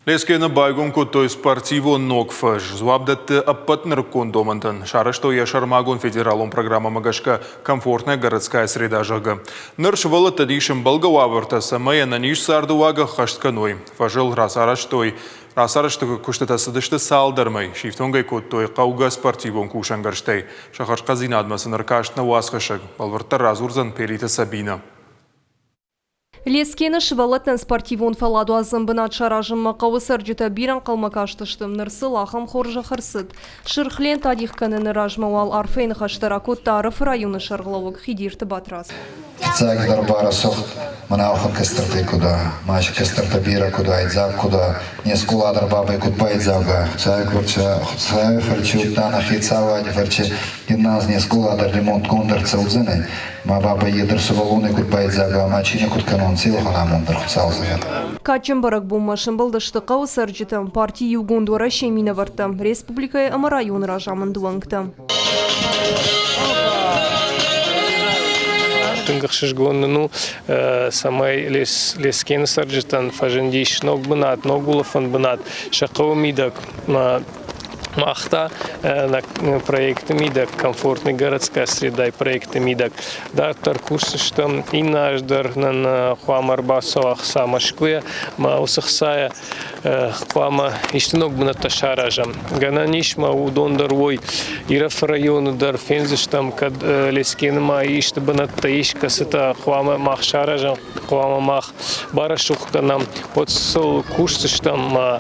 Лескені байгон көттой спортиво нокфаж. Зуабдатты аппатныр кондомантын. Шарышто яшармагон федералон программа магашка комфортная городская среда жага. Ныршвалы тадишым балгававырта самая на ниш сардуага хаштканой. Фажыл расараштой. Расарыштығы күштатасы дышты салдармай. Шифтонгай көттой қауға спортивон кушангарштай. Шахашқа зинадмасын ыркаштна уасқышыг. Балвырттар разурзан Пелита Сабина. Лескені шывалаттан спортивон фаладу азымбынат шаражым мақауы сарджыта биран қалмакаштыштым нырсы лахам хоржа харсыд. Шырхлен тадихканы ныражмауал арфейн хаштаракот тарыф районы шарглавок хидирты батрас. Цег дарбара сохт, манаухан кестерты куда, маши кестерта бира куда, идзак куда, не скула дарбаба и кудба идзага. Цег варча, цег ферчи уптана хицава, не ферчи, и нас не скула дар ремонт кондер целзины. Ма баба едер сувалуны кудба идзага, мачине кудканон цилхана мундер хуцалзыгат. Качым барак бумашын балдышты қау сарджытым партии югондуара шемина варта, республикая ама район ражамын дуангта. Тынгахшишгонну самай лескен сарджитан фажендиш ног бнат ногулафан бнат шакау мидак махта на проекты мидак комфортная городская среда и проекты мидак дактор курсы что и наш дар на хуамарбасовах самашкуя ма усахсая хуама иштинок бнат ташаражам гананиш ма удондарвой ираф району дар фензиш там кад лескен ма ишт бнат таишка сата хуама мах шаражам хуама мах барашух нам вот сол курсы что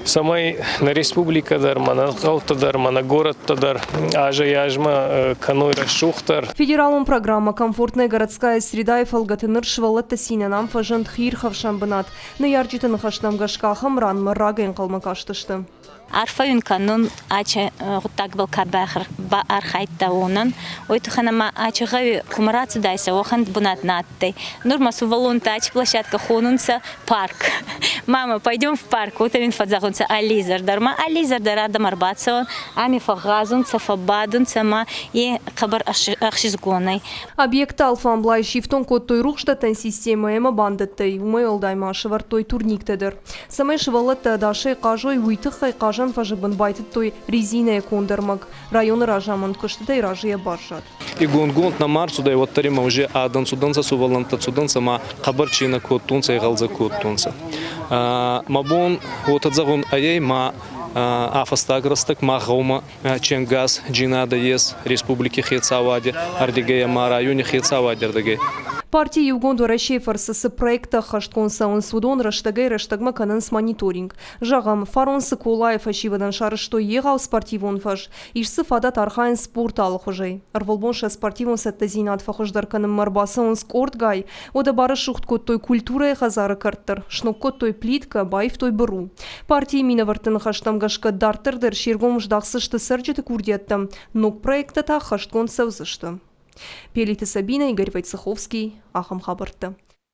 самай на республика дар, на галта дар, на город дар, ажа яжма каной расшухтар. Федералом программа «Комфортная городская среда» и фалгатыныр швалатта синянам фажент хир хавшамбанат. На ярджитын хаштам гашкахам ран маррагын калмакаштышты. Арфаюн канун ача гутак был кабахр ба архайта онан ойтуханама ача гай кумарацу дайса охан бунат натты норма сувалон тач площадка хонунса парк мама пойдем в парк вот он фадзахунса ализар дарма ализар дарада марбацова ами фагазунса фабадунса ма и хабар ахшизгонай объект алфамблай шифтон коттой рухштатан система эма бандаттай умай олдайма швартой турниктедер самай швалатта дашай кажой уйтыхай кажан фажыбын байтыт той резиная кондермак районы ражамын кыштыдай ражия баржат. И гонт на марцу да вот тарима уже адан суданца суваланта суданца ма хабарчина коттунца и галза коттунца. Мабон вот отзагон аяй ма афастаграстак ма гаума ченгаз джинада ес республики Хецаваде ардигея ма районе Хецаваде ардигея. Партия Югондуара шефарсысы проекта хашткон саун судон раштагай раштагма кананс мониторинг. Жагам фаронсы Кулаев ашивадан шарышто егау спортивон фаш. Ишсы фадат архайн спорт алхожей. Арволбонша спортивон саттазинат фахождар каным марбаса он скорт гай. Ода бары шухт коттой культура и хазары карттар. Шнок коттой плитка байв той беру. Партия минавартын хаштам гашка дартырдыр шергом ждақсышты сырджеты курдеттам. Нок проекта та хашткон саузышты. Пелита Сабина, Игорь Войцеховский, Ахам Хабарта.